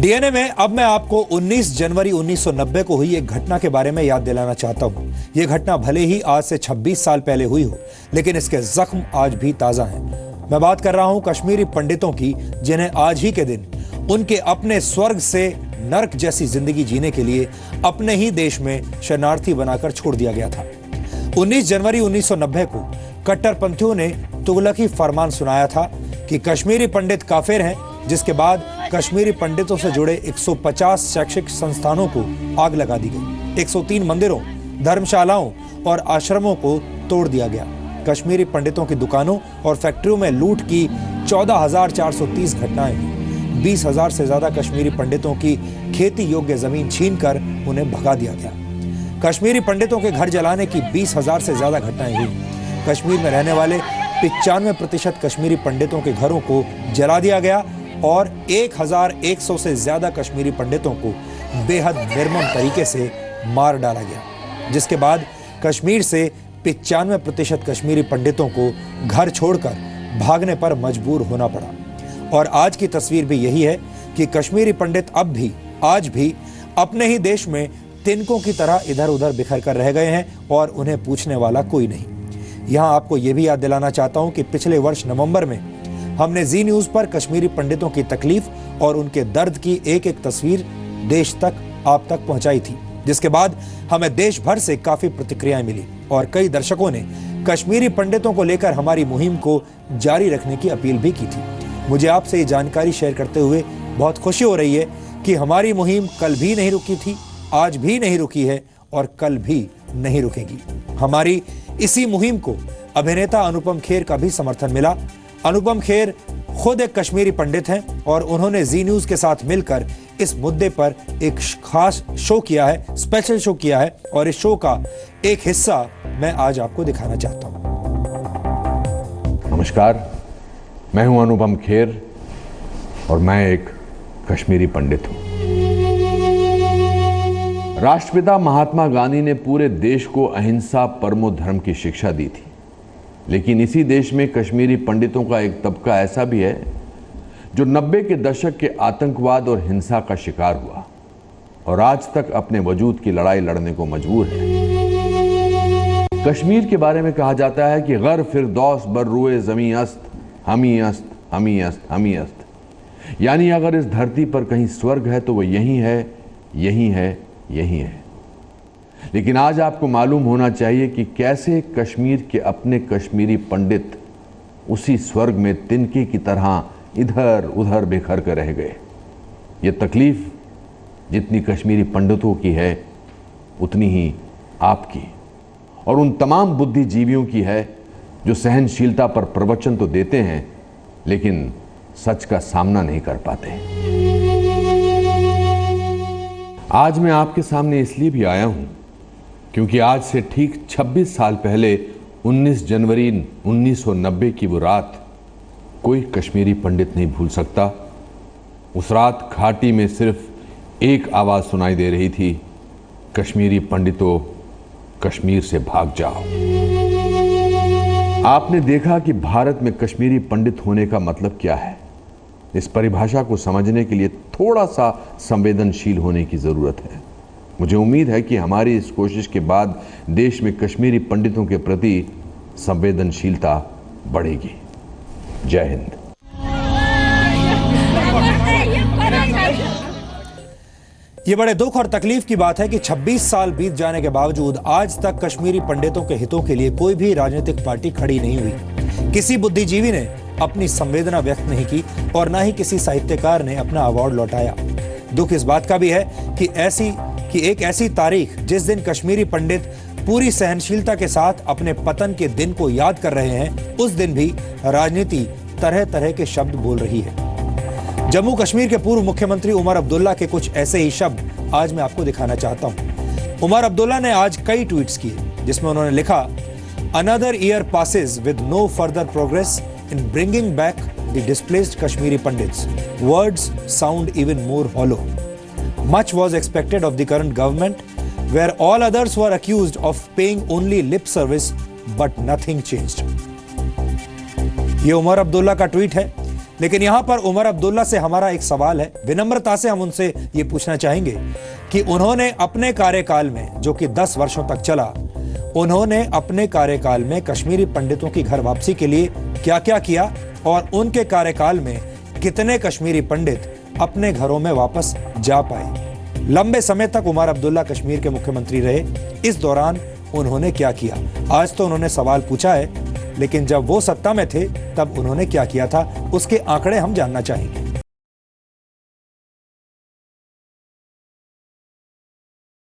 DNA में अब मैं आपको 19 जनवरी 1990 को हुई एक घटना के बारे में याद दिलाना चाहता हूं। यह घटना भले ही आज से 26 साल पहले हुई हो, लेकिन इसके जख्म आज भी ताजा हैं। मैं बात कर रहा हूं कश्मीरी पंडितों की, जिन्हें आज ही के दिन उनके अपने स्वर्ग से नर्क जैसी जिंदगी जीने के लिए अपने ही देश में शरणार्थी बनाकर छोड़ दिया गया था। 19 जनवरी 1990 को कट्टरपंथियों ने तुगलकी फरमान सुनाया था कि कश्मीरी पंडित काफिर हैं, जिसके बाद कश्मीरी पंडितों से जुड़े 150 शैक्षिक संस्थानों को आग लगा दी गई। 103 मंदिरों, धर्मशालाओं और आश्रमों को तोड़ दिया गया। कश्मीरी पंडितों की दुकानों और फैक्ट्रियों में लूट की 14,430 घटनाएं हुई। 20,000 से ज्यादा कश्मीरी पंडितों की खेती योग्य जमीन छीनकर उन्हें भगा दिया गया। कश्मीरी पंडितों के घर जलाने की 20,000 से ज्यादा घटनाएं हुई। कश्मीर में रहने वाले 95% कश्मीरी पंडितों के घरों को जला दिया गया और 1,100 से ज्यादा कश्मीरी पंडितों को बेहद निर्मम तरीके से मार डाला गया, जिसके बाद कश्मीर से 95% कश्मीरी पंडितों को घर छोड़कर भागने पर मजबूर होना पड़ा। और आज की तस्वीर भी यही है कि कश्मीरी पंडित आज भी अपने ही देश में तिनकों की तरह इधर उधर बिखर कर रह गए हैं और उन्हें पूछने वाला कोई नहीं। यहां आपको यह भी याद दिलाना चाहता हूं कि पिछले वर्ष नवंबर में हमने जी न्यूज पर कश्मीरी पंडितों की तकलीफ और उनके दर्द की एक एक तस्वीर देश तक आप तक पहुंचाई थी, जिसके बाद हमें देश भर से काफी प्रतिक्रियाएं मिली और कई दर्शकों ने कश्मीरी पंडितों को लेकर हमारी मुहिम को जारी रखने की अपील भी की थी। मुझे आपसे ये जानकारी शेयर करते हुए बहुत खुशी हो रही है कि हमारी मुहिम कल भी नहीं रुकी थी, आज भी नहीं रुकी है और कल भी नहीं रुकेगी। हमारी इसी मुहिम को अभिनेता अनुपम खेर का भी समर्थन मिला। अनुपम खेर खुद एक कश्मीरी पंडित हैं और उन्होंने जी न्यूज के साथ मिलकर इस मुद्दे पर एक खास शो किया है, स्पेशल शो किया है, और इस शो का एक हिस्सा मैं आज आपको दिखाना चाहता हूं। नमस्कार, मैं हूं अनुपम खेर और मैं एक कश्मीरी पंडित हूं। राष्ट्रपिता महात्मा गांधी ने पूरे देश को अहिंसा परमो धर्म की शिक्षा दी थी, लेकिन इसी देश में कश्मीरी पंडितों का एक तबका ऐसा भी है जो 90 के दशक के आतंकवाद और हिंसा का शिकार हुआ और आज तक अपने वजूद की लड़ाई लड़ने को मजबूर है। कश्मीर के बारे में कहा जाता है कि गर फिरदौस बर रुए ज़मीं अस्त, हमी अस्त, हमी अस्त, हमी अस्त, यानी अगर इस धरती पर कहीं स्वर्ग है तो वो यही है, यही है, यही है। लेकिन आज आपको मालूम होना चाहिए कि कैसे कश्मीर के अपने कश्मीरी पंडित उसी स्वर्ग में तिनके की तरह इधर उधर बिखर कर रह गए। ये तकलीफ जितनी कश्मीरी पंडितों की है उतनी ही आपकी और उन तमाम बुद्धिजीवियों की है जो सहनशीलता पर प्रवचन तो देते हैं लेकिन सच का सामना नहीं कर पाते। आज मैं आपके सामने इसलिए भी आया हूं क्योंकि आज से ठीक 26 साल पहले 19 जनवरी 1990 की वो रात कोई कश्मीरी पंडित नहीं भूल सकता। उस रात घाटी में सिर्फ एक आवाज़ सुनाई दे रही थी, कश्मीरी पंडितों कश्मीर से भाग जाओ। आपने देखा कि भारत में कश्मीरी पंडित होने का मतलब क्या है। इस परिभाषा को समझने के लिए थोड़ा सा संवेदनशील होने की ज़रूरत है। मुझे उम्मीद है कि हमारी इस कोशिश के बाद देश में कश्मीरी पंडितों के प्रति संवेदनशीलता बढ़ेगी। जय हिंद। ये बड़े दुख और तकलीफ की बात है कि 26 साल बीत जाने के बावजूद आज तक कश्मीरी पंडितों के हितों के लिए कोई भी राजनीतिक पार्टी खड़ी नहीं हुई। किसी बुद्धिजीवी ने अपनी संवेदना व्यक्त नहीं की और ना ही किसी साहित्यकार ने अपना अवार्ड लौटाया। दुख इस बात का भी है कि एक ऐसी तारीख जिस दिन कश्मीरी पंडित पूरी सहनशीलता के साथ अपने पतन के दिन को याद कर रहे हैं, उस दिन भी राजनीति तरह तरह के शब्द बोल रही है। जम्मू कश्मीर के पूर्व मुख्यमंत्री उमर अब्दुल्ला के कुछ ऐसे ही शब्द आज मैं आपको दिखाना चाहता हूं। उमर अब्दुल्ला ने आज कई ट्वीट्स किए जिसमें उन्होंने लिखा, another year passes with no further progress in bringing back the displaced Kashmiri Pandits. Words sound even more hollow. Much was expected of the current government, where all others were accused of paying only lip service, but nothing changed. ये उमर अब्दुल्ला का tweet है लेकिन यहां पर उमर अब्दुल्ला से हमारा एक सवाल है, विनम्रता से हम उनसे ये पूछना चाहेंगे कि उन्होंने अपने कार्यकाल में, जो कि 10 वर्षों तक चला, उन्होंने अपने कार्यकाल में कश्मीरी पंडितों की घर वापसी के लिए क्या क्या किया और उनके कार्यकाल में कितने कश्मीरी पंडित अपने घरों में वापस जा पाए। लंबे समय तक उमर अब्दुल्ला कश्मीर के मुख्यमंत्री रहे, इस दौरान उन्होंने क्या किया। आज तो उन्होंने सवाल पूछा है, लेकिन जब वो सत्ता में थे तब उन्होंने क्या किया था, उसके आंकड़े हम जानना चाहेंगे।